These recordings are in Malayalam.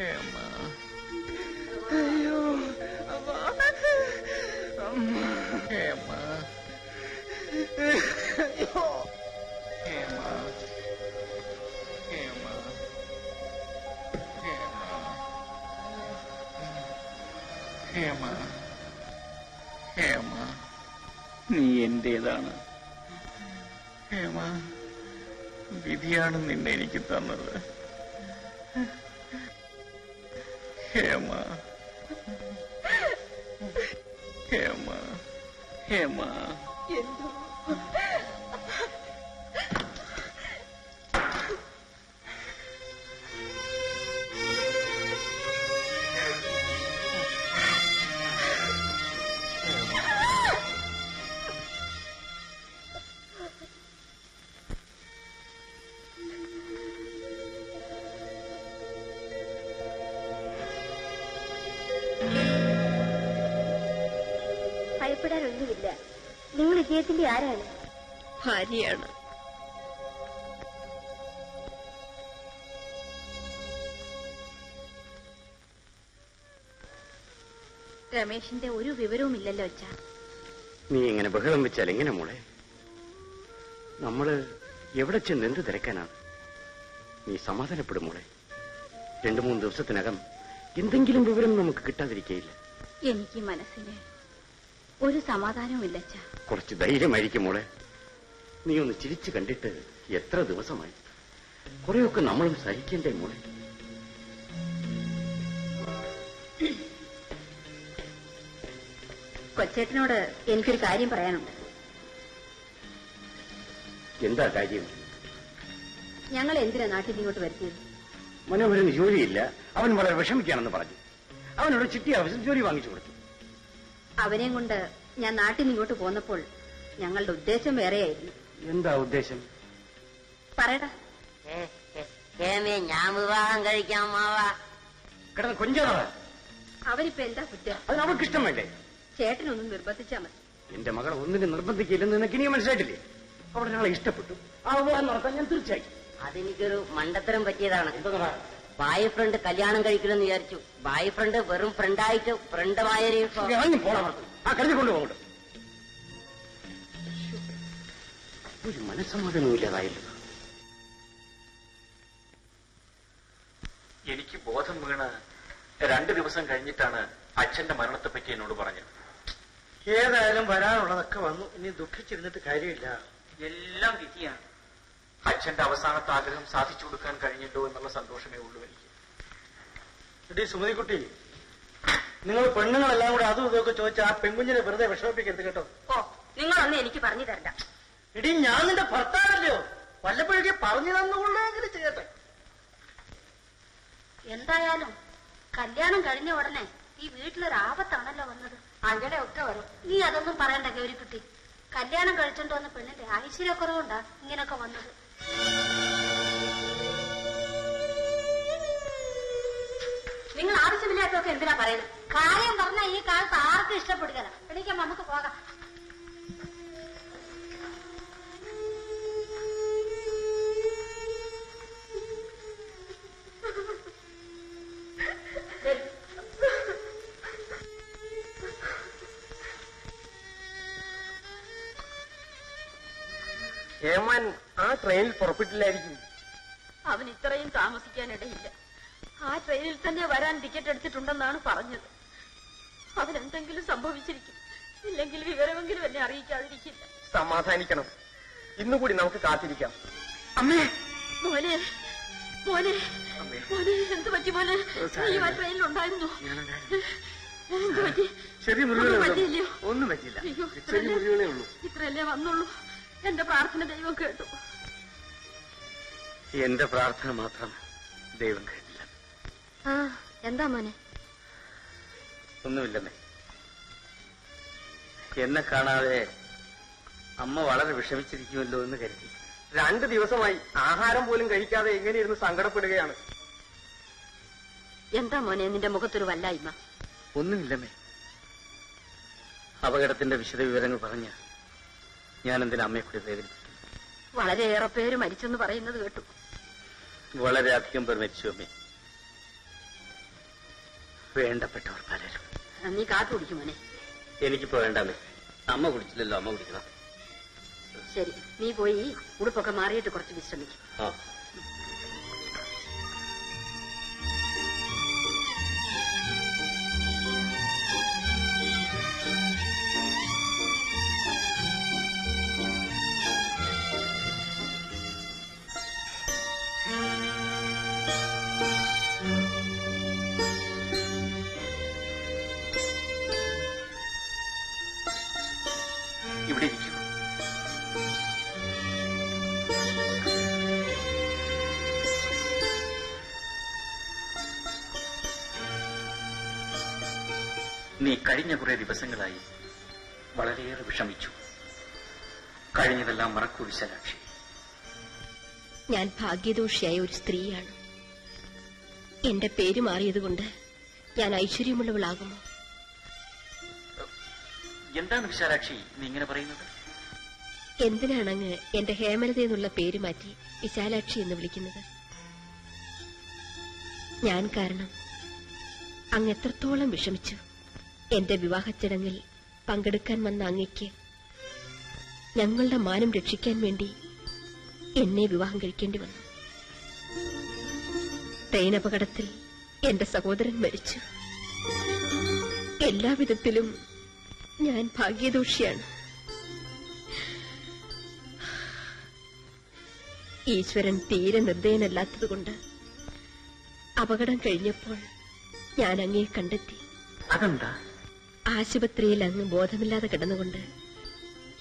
ഹേമ, അയ്യോ ഹേമ, ഹേമ, ഹേമ, ഹേമ, ഹേമ, നീ എന്റേതാണ്. ഹേമ, വിധിയാണ് നിന്നെ എനിക്ക് തന്നത്. ഹേമ, ഹേമ, ഹേമ. എന്തോ ഭയപ്പെടാനൊന്നുമില്ല. നിങ്ങൾ ഇദ്ദേഹത്തിന്റെ ആരാണ്? ഭാര്യയാണ്. രമേശിന്റെ ഒരു വിവരവുമില്ലല്ലോ അച്ഛ. നീ ഇങ്ങനെ ബഹളം വെച്ചാൽ എങ്ങനെ മോളെ? നമ്മള് എവിടെ ചെന്ന് എന്ത് തിരക്കാനാണ്? നീ സമാധാനപ്പെടും മോളെ. 2-3 ദിവസത്തിനകം എന്തെങ്കിലും വിവരം നമുക്ക് കിട്ടാതിരിക്കയില്ല. എനിക്ക് മനസ്സിന് ഒരു സമാധാനവുമില്ല അച്ഛ. കുറച്ച് ധൈര്യമായിരിക്കും മോളെ. നീ ഒന്ന് ചിരിച്ചു കണ്ടിട്ട് എത്ര ദിവസമായി? കുറെയൊക്കെ നമ്മളും സഹിക്കണ്ടേ മോളെ? കൊച്ചേട്ടനോട് എനിക്കൊരു കാര്യം പറയാനുണ്ട്. എന്താ കാര്യം? ഞങ്ങൾ എന്തിനാ നാട്ടിൽ ഇങ്ങോട്ട് വരുത്തിയത്? മനോഹരന് ജോലിയില്ല, അവൻ വളരെ വിഷമിക്കുകയാണെന്ന് പറഞ്ഞു. അവനോട് ചിട്ടി ഓഫീസിൽ ജോലി വാങ്ങിച്ചു കൊടുത്തു. അവനെയും കൊണ്ട് ഞാൻ നാട്ടിൽ നിന്ന് ഇങ്ങോട്ട് പോന്നപ്പോൾ ഞങ്ങളുടെ ഉദ്ദേശം വേറെയായിരുന്നു. എന്താ ഉദ്ദേശം? പറയടാ. ഞാൻ വിവാഹം കഴിക്കാം മാവാ. കിടന്ന് കൊഞ്ചാണ്. അവനിപ്പോ എന്താ കുറ്റം? അതിന് അവൾക്ക് ഇഷ്ടം വേണ്ടേ? ചേട്ടനൊന്നും നിർബന്ധിച്ചാ മതി. എന്റെ മകളെ ഒന്നിനും നിർബന്ധിക്കില്ലെന്ന് നിനക്ക് ഇനിയും മനസ്സിലായിട്ടില്ലേ? അവിടെ ഒരാളെ ഇഷ്ടപ്പെട്ടു, ആ വിവാഹം നടത്താൻ ഞാൻ തീർച്ചയായും. അതെനിക്കൊരു മണ്ടത്തരം പറ്റിയതാണ്. ബായ് ഫ്രണ്ട് കല്യാണം കഴിക്കണമെന്ന് വിചാരിച്ചു. ബായ് ഫ്രണ്ട് വെറും ഫ്രണ്ടായിട്ട് ഫ്രണ്ടുമായൊരു കൊണ്ടുപോകട്ടെ. ഒരു മനസ്സമാധാനവും ഇല്ലാതായല്ലോ. എനിക്ക് ബോധം വീണ് 2 ദിവസം കഴിഞ്ഞിട്ടാണ് അച്ഛന്റെ മരണത്തെപ്പറ്റി എന്നോട് പറഞ്ഞത്. ഏതായാലും വരാനുള്ളതൊക്കെ വന്നു. ഇനി ദുഃഖിച്ചിരുന്നിട്ട് കാര്യമില്ല. എല്ലാം വിധിയാണ്. അച്ഛന്റെ അവസാനത്തെ ആഗ്രഹം സാധിച്ചു കൊടുക്കാൻ കഴിഞ്ഞല്ലോ എന്നുള്ള സന്തോഷമേ ഉള്ളൂ എനിക്ക്. എടീ സുമതിക്കുട്ടി, നിങ്ങൾ പെണ്ണുങ്ങളെല്ലാം കൂടെ അതും ഇതൊക്കെ ചോദിച്ചാൽ ആ പെൺകുഞ്ഞിനെ വെറുതെ വിഷമിപ്പിക്കരുത് കേട്ടോ. ഓ, നിങ്ങളൊന്നും എനിക്ക് പറഞ്ഞു തരണ്ട. എടീ, ഞാൻ നിന്റെ ഭർത്താവല്ലയോ, വല്ലപ്പോഴൊക്കെ പറഞ്ഞു തന്നുകൊള്ളെങ്കിലും ചെയ്യട്ടെ. എന്തായാലും കല്യാണം കഴിഞ്ഞ ഉടനെ ഈ വീട്ടിലൊരു ആപത്താണല്ലോ വന്നത്. അങ്ങനെയൊക്കെ വരും. നീ അതൊന്നും പറയണ്ട ഗൗരിക്കുട്ടി. കല്യാണം കഴിച്ചോണ്ട് വന്ന പെണ്ണിന്റെ ഐശ്വര്യക്കുറവുണ്ടാ ഇങ്ങനൊക്കെ വന്നത്. നിങ്ങൾ ആവശ്യമില്ലാത്തൊക്കെ എന്തിനാ പറയുന്നത്? കാര്യം പറഞ്ഞാൽ ഈ കാലത്ത് ആർക്കും ഇഷ്ടപ്പെടുകയില്ല. എണീക്കാം, നമുക്ക് പോകാം. ഏമാൻ ആ ട്രെയിനിൽ പുറപ്പെട്ടില്ലായിരിക്കും. അവൻ ഇത്രയും താമസിക്കാനിടയില്ല. ആ ട്രെയിനിൽ തന്നെ വരാൻ ടിക്കറ്റ് എടുത്തിട്ടുണ്ടെന്നാണ് പറഞ്ഞത്. അവനെന്തെങ്കിലും സംഭവിച്ചിരിക്കും. ഇല്ലെങ്കിൽ വിവരമെങ്കിലും എന്നെ അറിയിക്കാതിരിക്കില്ല. സമാധാനിക്കണം. ഇന്നുകൂടി നമുക്ക് കാത്തിരിക്കാം. അമ്മേ, മോനെ മോനെ മോനെ, എന്ത് പറ്റി മോനെ? നീ ആ ട്രെയിനിലുണ്ടായിരുന്നു? എന്ത് പറ്റി? ചെറിയ പറ്റിയില്ലയോ? ഒന്നും പറ്റില്ല. ഇത്രയല്ലേ വന്നുള്ളൂ. എന്റെ പ്രാർത്ഥന ദൈവം കേട്ടു. എന്റെ പ്രാർത്ഥന മാത്രം ദൈവം കേട്ടില്ല. എന്താ മോനെ? ഒന്നുമില്ലെന്നേ. എന്നെ കാണാതെ അമ്മ വളരെ വിഷമിച്ചിരിക്കുമല്ലോ എന്ന് കരുതി. 2 ദിവസമായി ആഹാരം പോലും കഴിക്കാതെ എങ്ങനെയിരുന്ന് സങ്കടപ്പെടുകയാണ്. എന്താ മോനെ നിന്റെ മുഖത്തൊരു വല്ലായ്മ? ഒന്നുമില്ലമ്മേ. അപകടത്തിന്റെ വിശദവിവരങ്ങൾ പറഞ്ഞ ഞാൻ എന്തിനാ അമ്മയെ കൂടി വേദനിപ്പിക്കും? വളരെയേറെ പേര് മരിച്ചെന്ന് പറയുന്നത് കേട്ടു. വളരെയധികം പേർ മരിച്ചു അമ്മേ. വേണ്ടപ്പെട്ടവർ പലരും. നീ കാത്തു കുടിക്കും മോനെ. എനിക്കിപ്പോ വേണ്ടാമേ. അമ്മ കുടിച്ചില്ലല്ലോ, അമ്മ കുടിക്കണം. ശരി, നീ പോയി ഉടുപ്പൊക്കെ മാറിയിട്ട് കുറച്ച് വിശ്രമിക്കും. ഇവിടെ ഇരിക്കൂ. നീ കഴിഞ്ഞ കുറെ ദിവസങ്ങളായി വളരെയേറെ വിഷമിച്ചു. കഴിഞ്ഞതെല്ലാം മറക്കൂ വിശാലാക്ഷി. ഞാൻ ഭാഗ്യദോഷിയായ ഒരു സ്ത്രീയാണ്. എന്റെ പേര് മാറിയതുകൊണ്ട് ഞാൻ ഐശ്വര്യമുള്ളവളാകുമോ? എന്താണ് വിശാലാക്ഷി നീ ഇങ്ങനെ പറയുന്നത്? എന്തിനാണങ്ങ് എന്റെ ഹേമലത എന്നുള്ള പേര് മാറ്റി വിശാലാക്ഷി എന്ന് വിളിക്കുന്നത്? ഞാൻ കാരണം അങ്ങ് എത്രത്തോളം വിഷമിച്ചു. എന്റെ വിവാഹ ചടങ്ങിൽ പങ്കെടുക്കാൻ വന്ന അങ്ങയ്ക്ക് ഞങ്ങളുടെ മാനം രക്ഷിക്കാൻ വേണ്ടി എന്നെ വിവാഹം കഴിക്കേണ്ടി വന്നു. ട്രെയിൻ അപകടത്തിൽ എന്റെ സഹോദരൻ മരിച്ചു. എല്ലാവിധത്തിലും ഞാൻ ഭാഗ്യദോഷിയാണ്. ഈശ്വരൻ തീരെ നിർദ്ദയനല്ലാത്തതുകൊണ്ട് അപകടം കഴിഞ്ഞപ്പോൾ ഞാൻ അങ്ങയെ കണ്ടെത്തി. അതെന്താ? ആശുപത്രിയിൽ അങ്ങ് ബോധമില്ലാതെ കിടന്നുകൊണ്ട്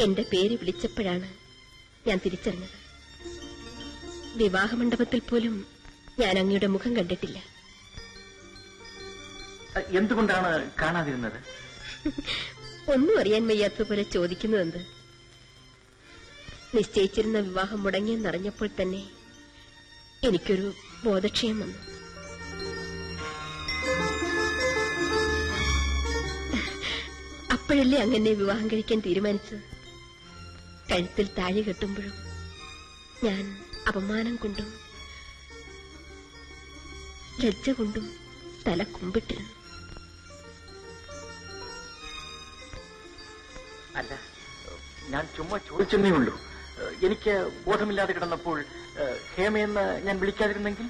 എന്റെ പേര് വിളിച്ചപ്പോഴാണ് ഞാൻ തിരിച്ചറിഞ്ഞത്. വിവാഹമണ്ഡപത്തിൽ പോലും ഞാൻ അങ്ങയുടെ മുഖം കണ്ടിട്ടില്ല. എന്തുകൊണ്ടാണ് കാണാതിരുന്നത്? ഒന്നും അറിയാൻ വയ്യാത്തതുപോലെ ചോദിക്കുന്നതെന്ത്? നിശ്ചയിച്ചിരുന്ന വിവാഹം മുടങ്ങിയെന്നറിഞ്ഞപ്പോൾ തന്നെ എനിക്കൊരു ബോധക്ഷയം വന്നു. അപ്പോഴല്ലേ അങ്ങനെ വിവാഹം കഴിക്കാൻ തീരുമാനിച്ചത്. കഴുത്തിൽ താഴെ കെട്ടുമ്പോഴും ഞാൻ അപമാനം കൊണ്ടും ലജ്ജ കൊണ്ടും തല കുമ്പിട്ടിരുന്നു. അല്ല, ഞാൻ ചുമ്മാ ചോദിച്ചെന്നേ ഉള്ളൂ. എനിക്ക് ബോധമില്ലാതെ കിടന്നപ്പോൾ ഹേമയെന്ന് ഞാൻ വിളിക്കാതിരുന്നെങ്കിൽ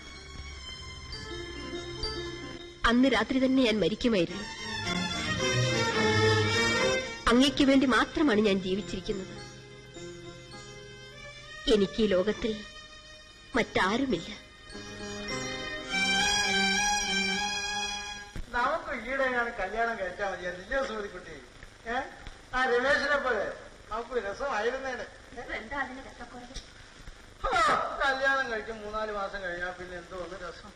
അന്ന് രാത്രി തന്നെ ഞാൻ മരിക്കുമായിരുന്നു. അങ്ങയ്ക്ക് വേണ്ടി മാത്രമാണ് ഞാൻ ജീവിച്ചിരിക്കുന്നത്. എനിക്ക് ഈ ലോകത്തിൽ മറ്റാരുമില്ല. നമുക്ക് ഈടെ ഞാൻ കല്യാണം കഴിച്ചാൽ മതിയാ സുമതിക്കുട്ടി. ആ രമേശിനെ പോലെ നമുക്ക് രസമായിരുന്നേനെ. എന്താ അതിന് രസക്കുറവ്? കല്യാണം കഴിച്ച് 3-4 മാസം കഴിഞ്ഞാൽ പിന്നെ എന്തോ ഒന്ന് രസം.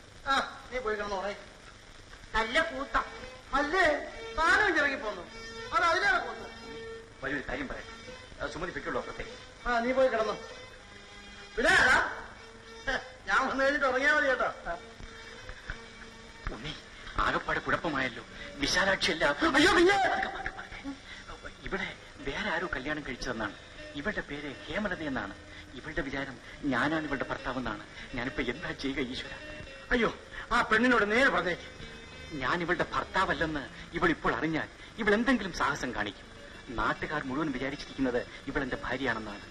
നീ പോയി കിടന്ന് ഉറങ്ങി. നല്ല കൂട്ടം അല്ലേ? താനും ചിറങ്ങി പോന്നു. അത് അതിലാണ് പോന്നു. വലിയൊരു കാര്യം പറയാം. സുമതി പെട്ടുള്ളൂ അപ്പുറത്തേക്ക്. നീ പോയി കിടന്നു. പിന്നെ ഞാൻ വന്നു കഴിഞ്ഞിട്ട് ഉറങ്ങിയാൽ മതി കേട്ടോ. ഉണ്ണി, ആകപ്പാടെ കുഴപ്പമായല്ലോ. വിശാലാക്ഷിയല്ല. അയ്യോ, പിന്നെ ഇവിടെ വേറെ ആരോ കല്യാണം കഴിച്ചതെന്നാണ്. ഇവളുടെ പേര് ഹേമലത എന്നാണ്. ഇവളുടെ വിചാരം ഞാനാണ് ഇവളുടെ ഭർത്താവെന്നാണ്. ഞാനിപ്പോ എന്താ ചെയ്യുക ഈശ്വര? അയ്യോ, ആ പെണ്ണിനോട് നേരെ പറഞ്ഞേക്ക്. ഞാൻ ഇവളുടെ ഭർത്താവല്ലെന്ന് ഇവൾ ഇപ്പോൾ അറിഞ്ഞാൽ ഇവൾ എന്തെങ്കിലും സാഹസം കാണിക്കും. നാട്ടുകാർ മുഴുവൻ വിചാരിച്ചിരിക്കുന്നത് ഇവളെന്റെ ഭാര്യയാണെന്നാണ്.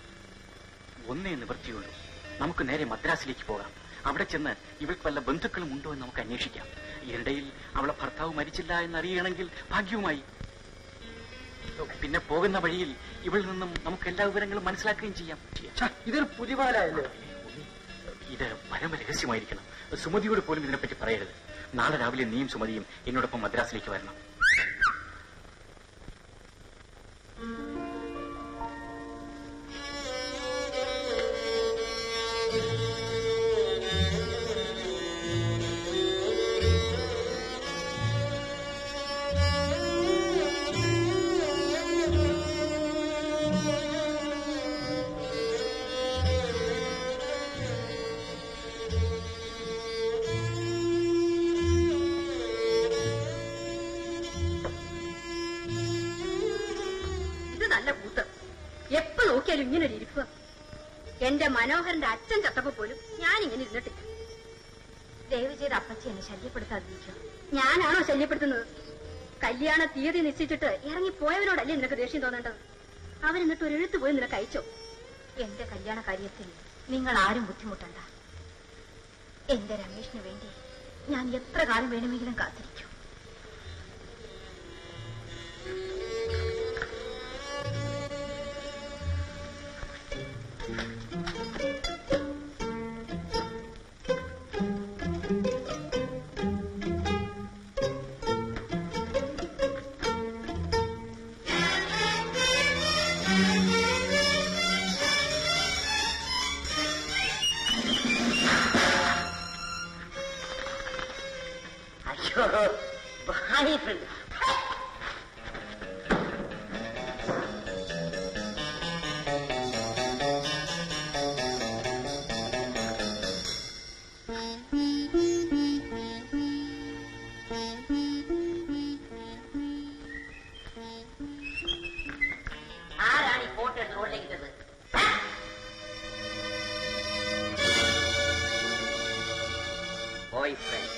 ഒന്നേ നിവൃത്തിയുള്ളൂ. നമുക്ക് നേരെ മദ്രാസിലേക്ക് പോകാം. അവിടെ ചെന്ന് ഇവൾക്ക് വല്ല ബന്ധുക്കളും ഉണ്ടോ എന്ന് നമുക്ക് അന്വേഷിക്കാം. ഇതിനിടയിൽ അവളെ ഭർത്താവ് മരിച്ചില്ല എന്നറിയണമെങ്കിൽ ഭാഗ്യവുമായി. പിന്നെ പോകുന്ന വഴിയിൽ ഇവളിൽ നിന്നും നമുക്ക് എല്ലാ വിവരങ്ങളും മനസ്സിലാക്കുകയും ചെയ്യാം. ഇതൊരു പുതിയപാലല്ലേ? ഇത് പരമരഹസ്യമായിരിക്കണം. സുമതിയോട് പോലും ഇതിനെപ്പറ്റി പറയരുത്. നാളെ രാവിലെ നീയും സുമതിയും എന്നോടൊപ്പം മദ്രാസിലേക്ക് വരണം. ഇങ്ങനൊരു ഇരിക്കുക. എന്റെ മനോഹരന്റെ അച്ഛൻ ചത്തപ്പോ പോലും ഞാൻ ഇങ്ങനെ ഇരുന്നിട്ടില്ല. ദയവ് ചെയ്ത് അപ്പച്ചി എന്നെ ശല്യപ്പെടുത്താതിരിക്കുക. ഞാനാണോ ശല്യപ്പെടുത്തുന്നത്? കല്യാണ തീയതി നിശ്ചയിച്ചിട്ട് ഇറങ്ങിപ്പോയവനോടല്ലേ നിനക്ക് ദേഷ്യം തോന്നേണ്ടത്? അവരെന്നിട്ട് ഒരു എഴുത്ത് പോയി നിനക്ക് അയച്ചോ? എന്റെ കല്യാണ കാര്യത്തിൽ നിങ്ങൾ ആരും ബുദ്ധിമുട്ടണ്ട. എന്റെ രമേശിന് വേണ്ടി ഞാൻ എത്ര കാലം വേണമെങ്കിലും കാത്തിരിക്കും. ആരാണ് ഈ ഫോട്ടോ എടുത്ത് റോഡിലേക്ക് ഇട്ടത്? Boy friend.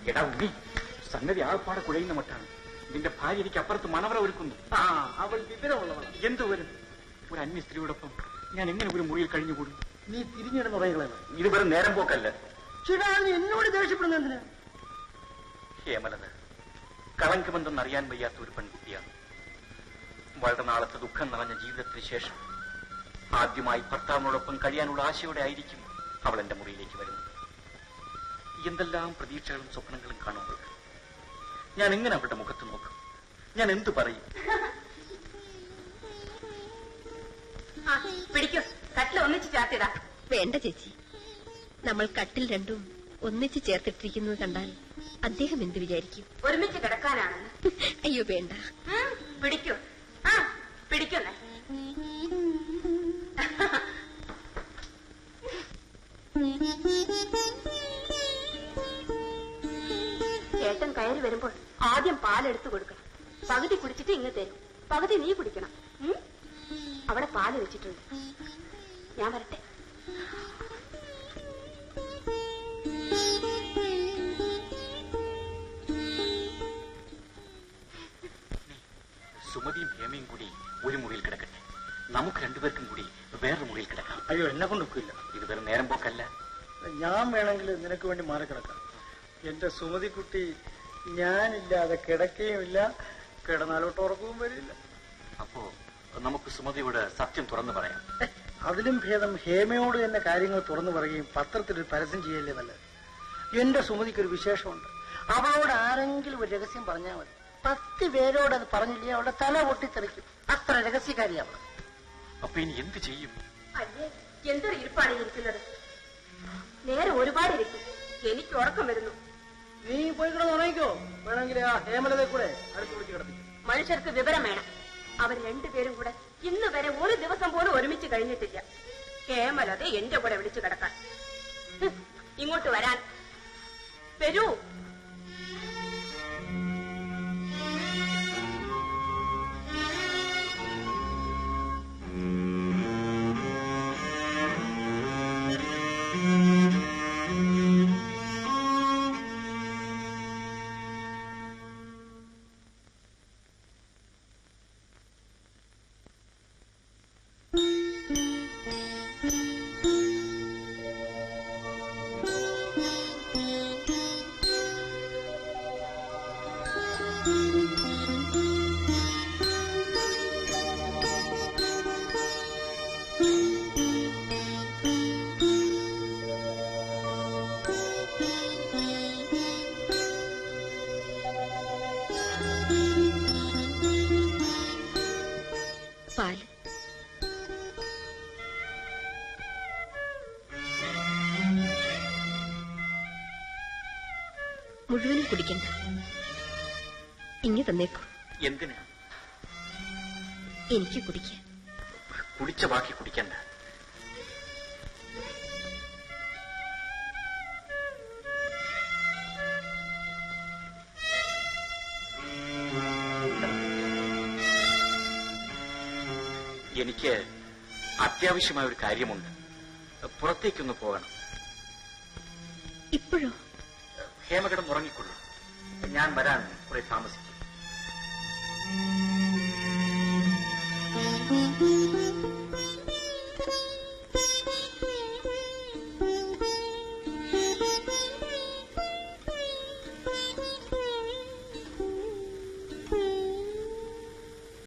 എടാ ഉണ്ണി, സംഗതി ആൾപ്പാടെ കുഴയുന്ന മട്ടാണ്. നിന്റെ ഭാര്യ എനിക്ക് അപ്പുറത്ത് മണവറ ഒരുക്കുന്നു. അവൾ വിവരമുള്ളവളാണ്. എന്തു വരും? ഒരു അന്യ സ്ത്രീയോടൊപ്പം ഞാൻ എങ്ങനെ ഒരു മുറിയിൽ കഴിഞ്ഞുകൂടും? നീ തിരിഞ്ഞിടുന്ന പറയുകളാണ്. ഇത് വെറും നേരം പോക്കല്ല. ചേട്ടാ, എന്നോട് ദേഷ്യപ്പെടുന്ന എന്തിനാ? ഹേമലത കളങ്കമെന്തെന്നറിയാൻ വയ്യാത്ത ഒരു പെൺകുട്ടിയാണ്. വളരെ നാളത്തെ ദുഃഖം നിറഞ്ഞ ജീവിതത്തിന് ശേഷം ആദ്യമായി ഭർത്താവിനോടൊപ്പം കഴിയാനുള്ള ആശയോടെ ആയിരിക്കും അവൾ എന്റെ മുറിയിലേക്ക് വരുന്നത്. എന്തെല്ലാം പ്രതീക്ഷകളും സ്വപ്നങ്ങളും കാണുമ്പോൾ ഞാൻ എങ്ങനെ അവളുടെ മുഖത്ത് നോക്കും? ഞാൻ എന്തു പറയും? പിടിക്കൂ, കട്ടിൽ ഒന്നിച്ച് ചാത്തിടാ. വേണ്ട ചേച്ചി, നമ്മൾ കട്ടിൽ രണ്ടും ഒന്നിച്ച് ചേർത്തിട്ടിരിക്കുന്നത് കണ്ടാൽ അദ്ദേഹം എന്ത് വിചാരിക്കും? ഒരുമിച്ച് കിടക്കാനാണെന്ന്. അയ്യോ വേണ്ട. പിടിക്കൂ, പിടിക്കുന്നേ. ചേട്ടൻ കയറി വരുമ്പോൾ ആദ്യം പാലെടുത്തു കൊടുക്കണം. പകുതി കുടിച്ചിട്ട് ഇങ്ങ് തരും, പകുതി നീ കുടിക്കണം. അവിടെ പാല് വെച്ചിട്ടുണ്ട്. ഞാൻ വരട്ടെ. സുമതിയും ഹേമയും കൂടി ഒരു മുറിയിൽ കിടക്കട്ടെ. നമുക്ക് രണ്ടുപേർക്കും കൂടി വേറൊരു മുറിയിൽ കിടക്കാം. അയ്യോ, എന്നെ കൊണ്ടൊക്കില്ല. ഇത് വെറും നേരം പോക്കല്ല. ഞാൻ വേണമെങ്കിൽ നിനക്ക് വേണ്ടി മാറി കിടക്കാം. എന്റെ സുമതി കുട്ടി ഞാനില്ലാതെ കിടക്കുകയുമില്ല, കിടന്നാലോട്ട് ഉറക്കവും വരില്ല. അപ്പോ നമുക്ക് സുമതിയോട് സത്യം തുറന്നു പറയാം. അതിലും ഭേദം ഹേമയോട് തന്നെ കാര്യങ്ങൾ തുറന്നു പറയുകയും പത്രത്തിൽ പരസ്യം ചെയ്യല്ലേ നല്ലത്. എന്റെ സുമതിക്കൊരു വിശേഷമുണ്ട്. അവളോട് ആരെങ്കിലും ഒരു രഹസ്യം പറഞ്ഞാൽ മതി. 10 പേരോട് അത് പറഞ്ഞില്ലേ അവളുടെ തല പൊട്ടിത്തെറിക്കും. അത്ര രഹസ്യക്കാരിയാണ്. അപ്പൊ ഇനി എന്ത് ചെയ്യും? അല്ലേ, എന്തൊരു ഇരിപ്പാണ് ഇരിക്കുന്നത്. നേരെ ഒരുപാട് ഇരിക്കും. എനിക്ക് ഉറക്കം വരുന്നു. നീ പോയി കിടന്ന് ഉറങ്ങിക്കോ. വേണമെങ്കിൽ ആ ഹേമലതെ കൂടെ അടുത്ത് വിളിച്ച് കിടപ്പിക്കും. മനുഷ്യർക്ക് വിവരം വേണം. അവർ രണ്ടുപേരും കൂടെ ഇന്ന് വരെ ഒരു ദിവസം പോലും ഒരുമിച്ച് കഴിഞ്ഞിട്ടില്ല. ഹേമലതെ എന്റെ കൂടെ വിളിച്ചു കിടക്കാൻ. ഇങ്ങോട്ട് വരാൻ വരൂ. പാല് മുഴുവനും കുടിക്കണ്ട, ഇങ്ങ് തന്നേക്കൂ. എന്തിനാ? എനിക്ക് കുടിക്കാൻ. കുടിച്ച ബാക്കി കുടിക്കണ്ട. എനിക്ക് അത്യാവശ്യമായ ഒരു കാര്യമുണ്ട്. പുറത്തേക്കൊന്ന് പോകണം. ഇപ്പോഴോ? ഹേമകടം ഉറങ്ങിക്കൊള്ളു. ഞാൻ വരാൻ കുറെ താമസിക്കും.